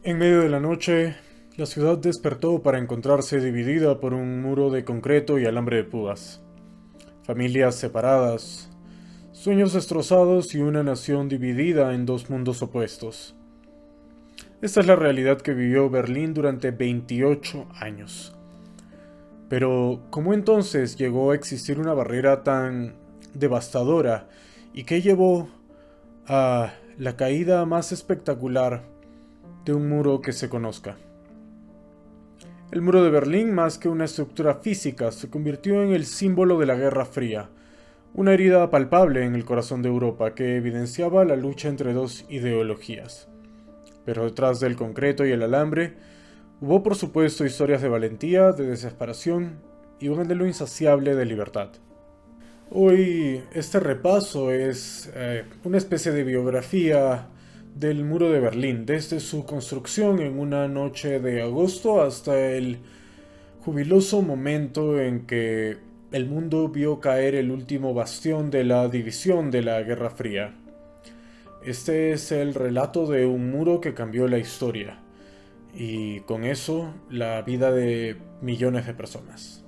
En medio de la noche, la ciudad despertó para encontrarse dividida por un muro de concreto y alambre de púas. Familias separadas, sueños destrozados y una nación dividida en dos mundos opuestos. Esta es la realidad que vivió Berlín durante 28 años. Pero, ¿cómo entonces llegó a existir una barrera tan devastadora y que llevó a la caída más espectacular de un muro que se conozca? El muro de Berlín, más que una estructura física, se convirtió en el símbolo de la Guerra Fría, una herida palpable en el corazón de Europa que evidenciaba la lucha entre dos ideologías. Pero detrás del concreto y el alambre, hubo por supuesto historias de valentía, de desesperación y un anhelo insaciable de libertad. Hoy este repaso es una especie de biografía del muro de Berlín, desde su construcción en una noche de agosto hasta el jubiloso momento en que el mundo vio caer el último bastión de la división de la Guerra Fría. Este es el relato de un muro que cambió la historia y con eso la vida de millones de personas.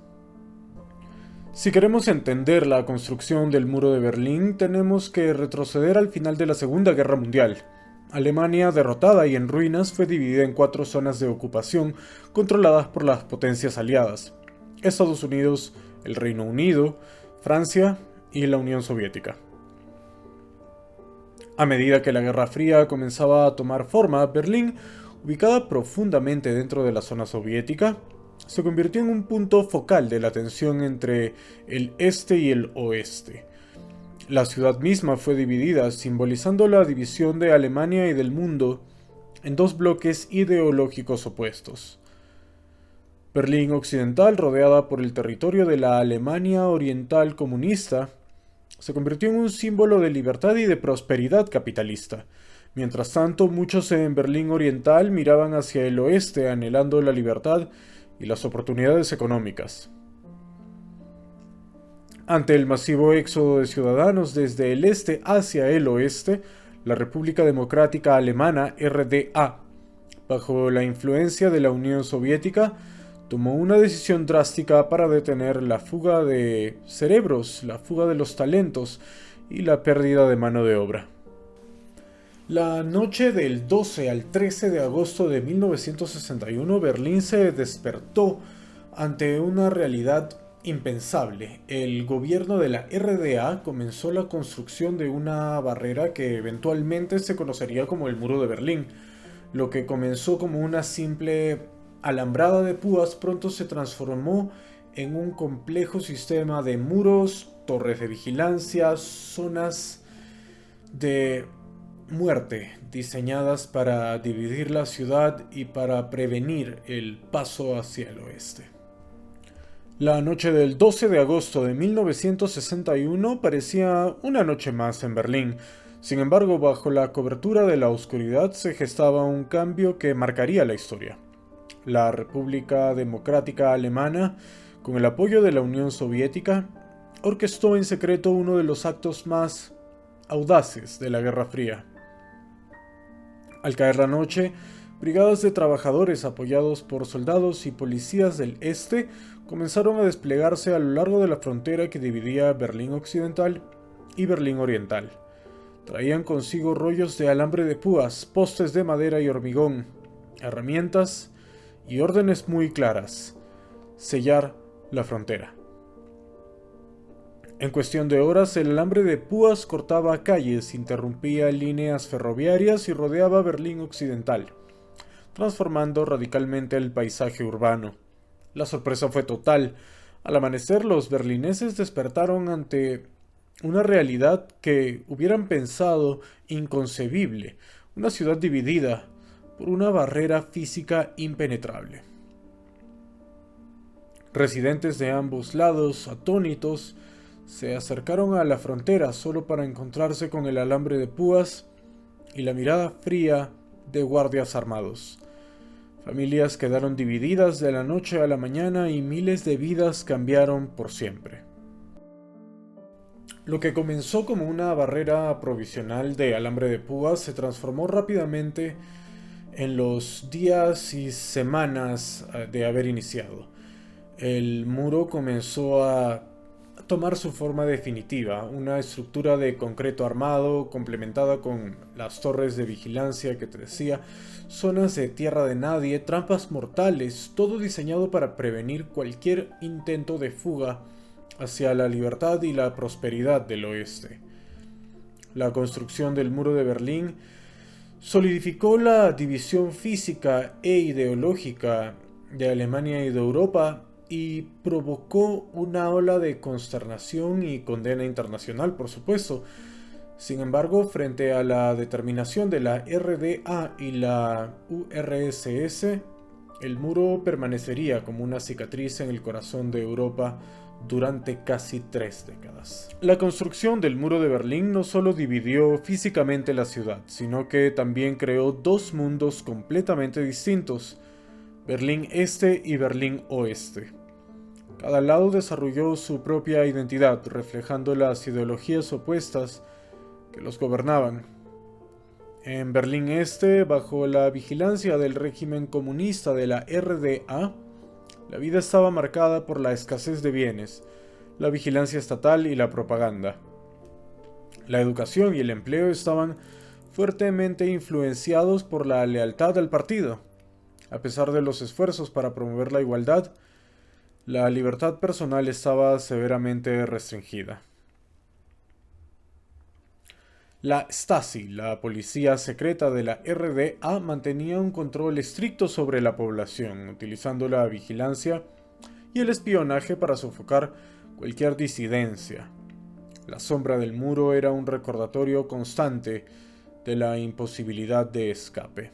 Si queremos entender la construcción del muro de Berlín, tenemos que retroceder al final de la Segunda Guerra Mundial. Alemania, derrotada y en ruinas, fue dividida en cuatro zonas de ocupación controladas por las potencias aliadas: Estados Unidos, el Reino Unido, Francia y la Unión Soviética. A medida que la Guerra Fría comenzaba a tomar forma, Berlín, ubicada profundamente dentro de la zona soviética, se convirtió en un punto focal de la tensión entre el este y el oeste. La ciudad misma fue dividida, simbolizando la división de Alemania y del mundo en dos bloques ideológicos opuestos. Berlín Occidental, rodeada por el territorio de la Alemania Oriental comunista, se convirtió en un símbolo de libertad y de prosperidad capitalista. Mientras tanto, muchos en Berlín Oriental miraban hacia el oeste anhelando la libertad y las oportunidades económicas. Ante el masivo éxodo de ciudadanos desde el este hacia el oeste, la República Democrática Alemana, RDA, bajo la influencia de la Unión Soviética, tomó una decisión drástica para detener la fuga de cerebros, la fuga de los talentos y la pérdida de mano de obra. La noche del 12 al 13 de agosto de 1961, Berlín se despertó ante una realidad impensable. El gobierno de la RDA comenzó la construcción de una barrera que eventualmente se conocería como el Muro de Berlín. Lo que comenzó como una simple alambrada de púas pronto se transformó en un complejo sistema de muros, torres de vigilancia, zonas de muerte diseñadas para dividir la ciudad y para prevenir el paso hacia el oeste. La noche del 12 de agosto de 1961 parecía una noche más en Berlín. Sin embargo, bajo la cobertura de la oscuridad se gestaba un cambio que marcaría la historia. La República Democrática Alemana, con el apoyo de la Unión Soviética, orquestó en secreto uno de los actos más audaces de la Guerra Fría. Al caer la noche, brigadas de trabajadores apoyados por soldados y policías del este comenzaron a desplegarse a lo largo de la frontera que dividía Berlín Occidental y Berlín Oriental. Traían consigo rollos de alambre de púas, postes de madera y hormigón, herramientas y órdenes muy claras: sellar la frontera. En cuestión de horas, el alambre de púas cortaba calles, interrumpía líneas ferroviarias y rodeaba Berlín Occidental, transformando radicalmente el paisaje urbano. La sorpresa fue total. Al amanecer, los berlineses despertaron ante una realidad que hubieran pensado inconcebible: una ciudad dividida por una barrera física impenetrable. Residentes de ambos lados, atónitos, se acercaron a la frontera solo para encontrarse con el alambre de púas y la mirada fría de guardias armados. Familias quedaron divididas de la noche a la mañana y miles de vidas cambiaron por siempre. Lo que comenzó como una barrera provisional de alambre de púas se transformó rápidamente en los días y semanas de haber iniciado. El muro comenzó a tomar su forma definitiva, una estructura de concreto armado complementada con las torres de vigilancia que te decía, zonas de tierra de nadie, trampas mortales, todo diseñado para prevenir cualquier intento de fuga hacia la libertad y la prosperidad del oeste. La construcción del muro de Berlín solidificó la división física e ideológica de Alemania y de Europa y provocó una ola de consternación y condena internacional, por supuesto. Sin embargo, frente a la determinación de la RDA y la URSS, el muro permanecería como una cicatriz en el corazón de Europa durante casi 3 décadas. La construcción del muro de Berlín no solo dividió físicamente la ciudad, sino que también creó dos mundos completamente distintos, Berlín Este y Berlín Oeste. Cada lado desarrolló su propia identidad, reflejando las ideologías opuestas que los gobernaban. En Berlín Este, bajo la vigilancia del régimen comunista de la RDA, la vida estaba marcada por la escasez de bienes, la vigilancia estatal y la propaganda. La educación y el empleo estaban fuertemente influenciados por la lealtad al partido. A pesar de los esfuerzos para promover la igualdad, la libertad personal estaba severamente restringida. La Stasi, la policía secreta de la RDA, mantenía un control estricto sobre la población, utilizando la vigilancia y el espionaje para sofocar cualquier disidencia. La sombra del muro era un recordatorio constante de la imposibilidad de escape.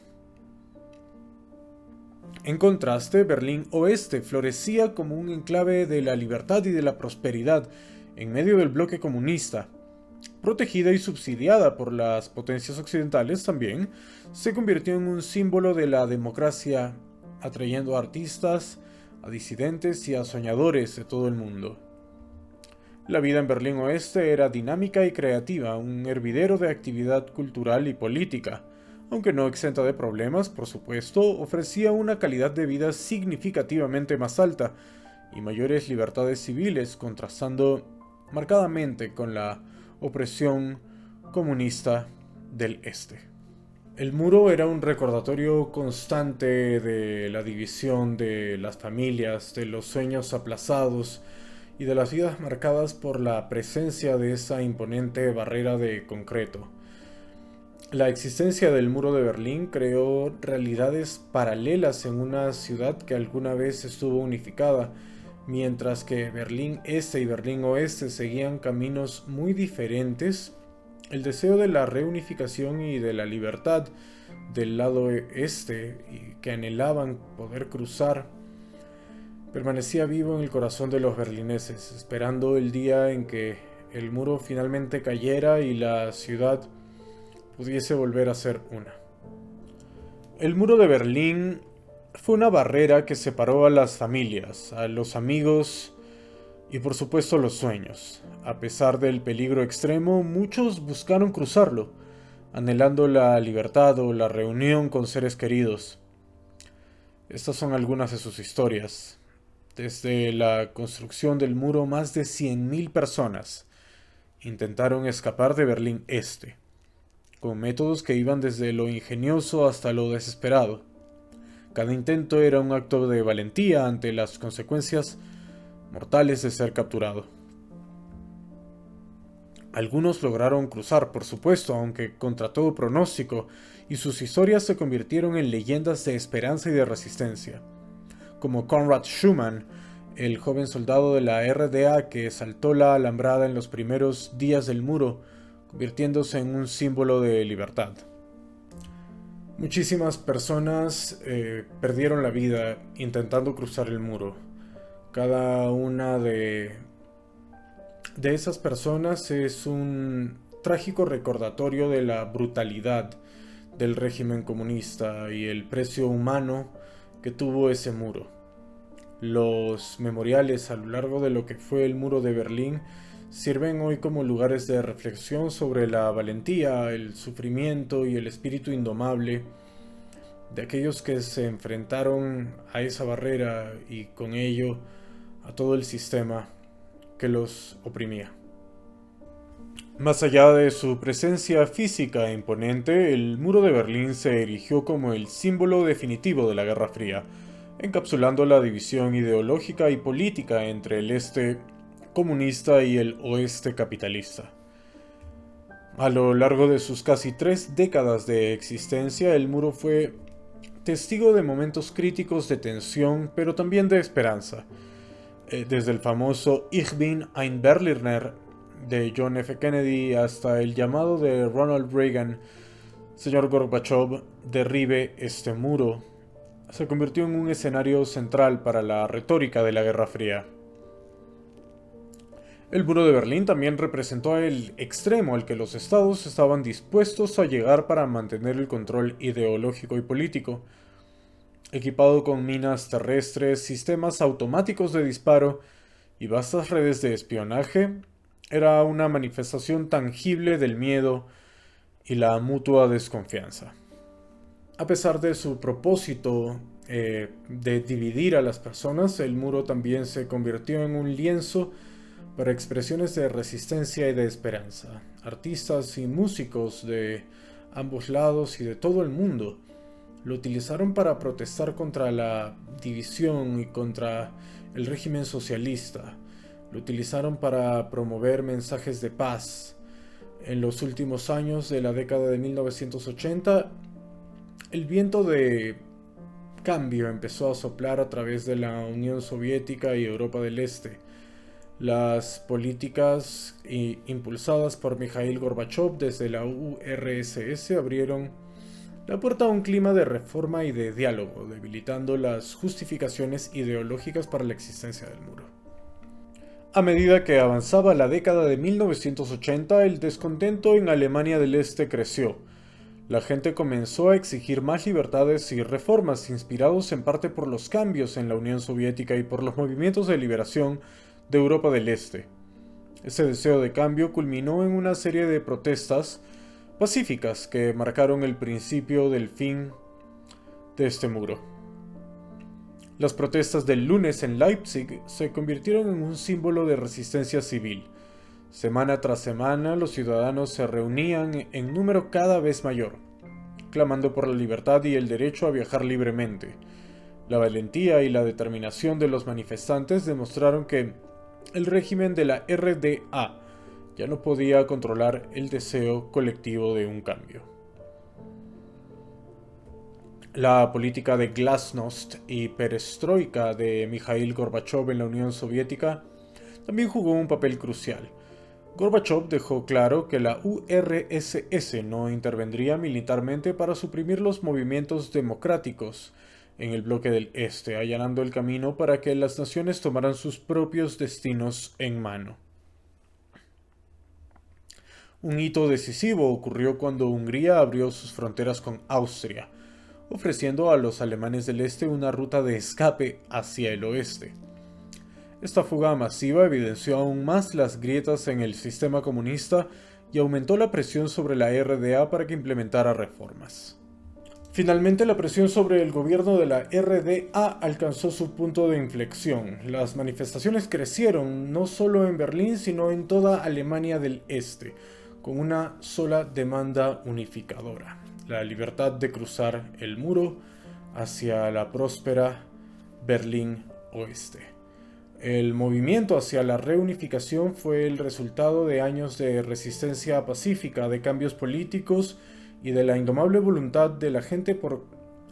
En contraste, Berlín Oeste florecía como un enclave de la libertad y de la prosperidad en medio del bloque comunista. Protegida y subsidiada por las potencias occidentales también, se convirtió en un símbolo de la democracia, atrayendo a artistas, a disidentes y a soñadores de todo el mundo. La vida en Berlín Oeste era dinámica y creativa, un hervidero de actividad cultural y política. Aunque no exenta de problemas, por supuesto, ofrecía una calidad de vida significativamente más alta y mayores libertades civiles, contrastando marcadamente con la opresión comunista del Este. El muro era un recordatorio constante de la división de las familias, de los sueños aplazados y de las vidas marcadas por la presencia de esa imponente barrera de concreto. La existencia del muro de Berlín creó realidades paralelas en una ciudad que alguna vez estuvo unificada, mientras que Berlín Este y Berlín Oeste seguían caminos muy diferentes. El deseo de la reunificación y de la libertad del lado este, y que anhelaban poder cruzar, permanecía vivo en el corazón de los berlineses, esperando el día en que el muro finalmente cayera y la ciudad pudiese volver a ser una. El muro de Berlín fue una barrera que separó a las familias, a los amigos y por supuesto los sueños. A pesar del peligro extremo, muchos buscaron cruzarlo, anhelando la libertad o la reunión con seres queridos. Estas son algunas de sus historias. Desde la construcción del muro, más de 100.000 personas intentaron escapar de Berlín Este, con métodos que iban desde lo ingenioso hasta lo desesperado. Cada intento era un acto de valentía ante las consecuencias mortales de ser capturado. Algunos lograron cruzar, por supuesto, aunque contra todo pronóstico, y sus historias se convirtieron en leyendas de esperanza y de resistencia, como Konrad Schumann, el joven soldado de la RDA que saltó la alambrada en los primeros días del muro, convirtiéndose en un símbolo de libertad. Muchísimas personas perdieron la vida intentando cruzar el muro. Cada una de esas personas es un trágico recordatorio de la brutalidad del régimen comunista y el precio humano que tuvo ese muro. Los memoriales a lo largo de lo que fue el muro de Berlín sirven hoy como lugares de reflexión sobre la valentía, el sufrimiento y el espíritu indomable de aquellos que se enfrentaron a esa barrera y con ello a todo el sistema que los oprimía. Más allá de su presencia física e imponente, el muro de Berlín se erigió como el símbolo definitivo de la Guerra Fría, encapsulando la división ideológica y política entre el este comunista y el oeste capitalista. A lo largo de sus casi 3 décadas de existencia, el muro fue testigo de momentos críticos de tensión, pero también de esperanza. Desde el famoso Ich bin ein Berliner de John F. Kennedy hasta el llamado de Ronald Reagan, señor Gorbachev, derribe este muro, se convirtió en un escenario central para la retórica de la Guerra Fría. El muro de Berlín también representó el extremo al que los estados estaban dispuestos a llegar para mantener el control ideológico y político. Equipado con minas terrestres, sistemas automáticos de disparo y vastas redes de espionaje, era una manifestación tangible del miedo y la mutua desconfianza. A pesar de su propósito de dividir a las personas, el muro también se convirtió en un lienzo para expresiones de resistencia y de esperanza. Artistas y músicos de ambos lados y de todo el mundo lo utilizaron para protestar contra la división y contra el régimen socialista. Lo utilizaron para promover mensajes de paz. En los últimos años de la década de 1980, el viento de cambio empezó a soplar a través de la Unión Soviética y Europa del Este. Las políticas impulsadas por Mikhail Gorbachev desde la URSS abrieron la puerta a un clima de reforma y de diálogo, debilitando las justificaciones ideológicas para la existencia del muro. A medida que avanzaba la década de 1980, el descontento en Alemania del Este creció. La gente comenzó a exigir más libertades y reformas, inspirados en parte por los cambios en la Unión Soviética y por los movimientos de liberación de Europa del Este. Ese deseo de cambio culminó en una serie de protestas pacíficas que marcaron el principio del fin de este muro. Las protestas del lunes en Leipzig se convirtieron en un símbolo de resistencia civil. Semana tras semana, los ciudadanos se reunían en número cada vez mayor, clamando por la libertad y el derecho a viajar libremente. La valentía y la determinación de los manifestantes demostraron que el régimen de la RDA ya no podía controlar el deseo colectivo de un cambio. La política de glasnost y perestroika de Mikhail Gorbachev en la Unión Soviética también jugó un papel crucial. Gorbachev dejó claro que la URSS no intervendría militarmente para suprimir los movimientos democráticos en el bloque del Este, allanando el camino para que las naciones tomaran sus propios destinos en mano. Un hito decisivo ocurrió cuando Hungría abrió sus fronteras con Austria, ofreciendo a los alemanes del Este una ruta de escape hacia el oeste. Esta fuga masiva evidenció aún más las grietas en el sistema comunista y aumentó la presión sobre la RDA para que implementara reformas. Finalmente, la presión sobre el gobierno de la RDA alcanzó su punto de inflexión. Las manifestaciones crecieron no solo en Berlín, sino en toda Alemania del Este, con una sola demanda unificadora: la libertad de cruzar el muro hacia la próspera Berlín Oeste. El movimiento hacia la reunificación fue el resultado de años de resistencia pacífica, de cambios políticos y de la indomable voluntad de la gente por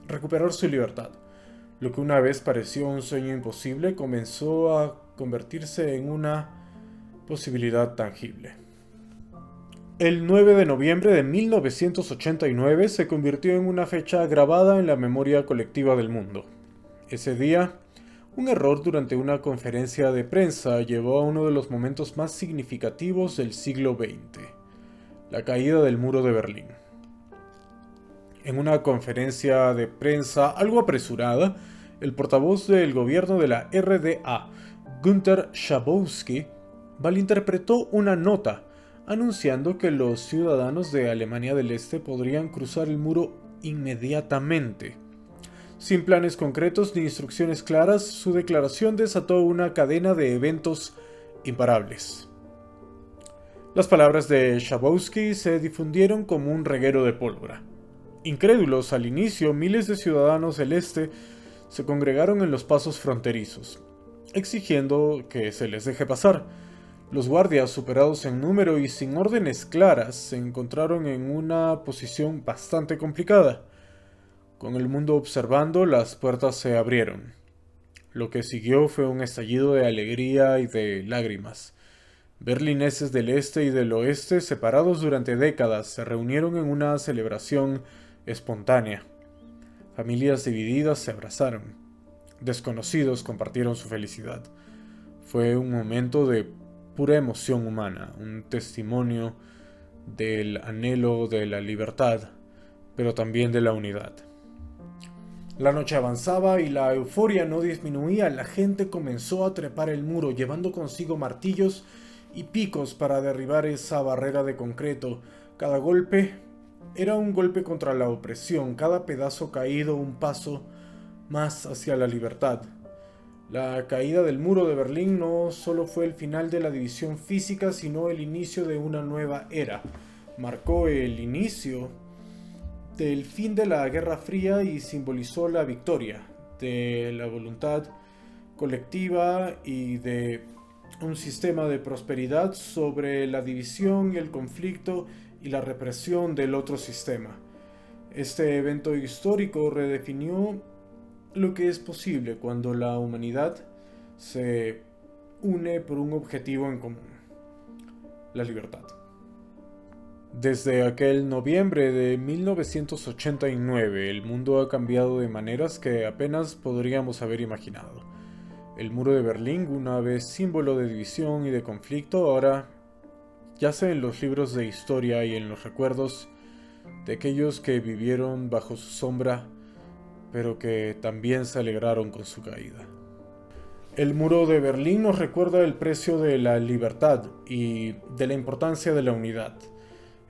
recuperar su libertad. Lo que una vez pareció un sueño imposible comenzó a convertirse en una posibilidad tangible. El 9 de noviembre de 1989 se convirtió en una fecha grabada en la memoria colectiva del mundo. Ese día, un error durante una conferencia de prensa llevó a uno de los momentos más significativos del siglo XX: la caída del muro de Berlín. En una conferencia de prensa algo apresurada, el portavoz del gobierno de la RDA, Günter Schabowski, malinterpretó una nota anunciando que los ciudadanos de Alemania del Este podrían cruzar el muro inmediatamente. Sin planes concretos ni instrucciones claras, su declaración desató una cadena de eventos imparables. Las palabras de Schabowski se difundieron como un reguero de pólvora. Incrédulos al inicio, miles de ciudadanos del este se congregaron en los pasos fronterizos, exigiendo que se les deje pasar. Los guardias, superados en número y sin órdenes claras, se encontraron en una posición bastante complicada. Con el mundo observando, las puertas se abrieron. Lo que siguió fue un estallido de alegría y de lágrimas. Berlineses del este y del oeste, separados durante décadas, se reunieron en una celebración espontánea. Familias divididas se abrazaron. Desconocidos compartieron su felicidad. Fue un momento de pura emoción humana, un testimonio del anhelo de la libertad, pero también de la unidad. La noche avanzaba y la euforia no disminuía. La gente comenzó a trepar el muro, llevando consigo martillos y picos para derribar esa barrera de concreto. Cada golpe era un golpe contra la opresión, cada pedazo caído un paso más hacia la libertad. La caída del muro de Berlín no solo fue el final de la división física, sino el inicio de una nueva era. Marcó el inicio del fin de la Guerra Fría y simbolizó la victoria de la voluntad colectiva y de un sistema de prosperidad sobre la división y el conflicto y la represión del otro sistema. Este evento histórico redefinió lo que es posible cuando la humanidad se une por un objetivo en común: la libertad. Desde aquel noviembre de 1989, el mundo ha cambiado de maneras que apenas podríamos haber imaginado. El muro de Berlín, una vez símbolo de división y de conflicto, ahora yace en los libros de historia y en los recuerdos de aquellos que vivieron bajo su sombra, pero que también se alegraron con su caída. El muro de Berlín nos recuerda el precio de la libertad y de la importancia de la unidad.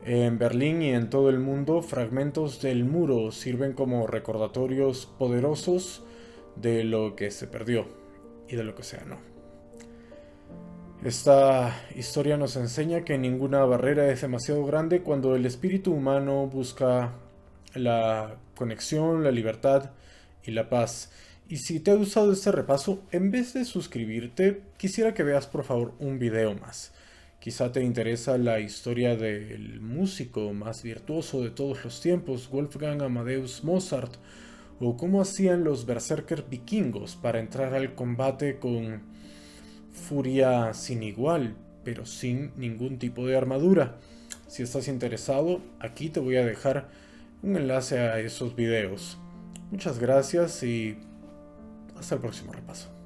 En Berlín y en todo el mundo, fragmentos del muro sirven como recordatorios poderosos de lo que se perdió y de lo que se ganó. Esta historia nos enseña que ninguna barrera es demasiado grande cuando el espíritu humano busca la conexión, la libertad y la paz. Y si te ha gustado este repaso, en vez de suscribirte, quisiera que veas por favor un video más. Quizá te interesa la historia del músico más virtuoso de todos los tiempos, Wolfgang Amadeus Mozart, o cómo hacían los berserkers vikingos para entrar al combate con furia sin igual, pero sin ningún tipo de armadura. Si estás interesado, aquí te voy a dejar un enlace a esos videos. Muchas gracias y hasta el próximo repaso.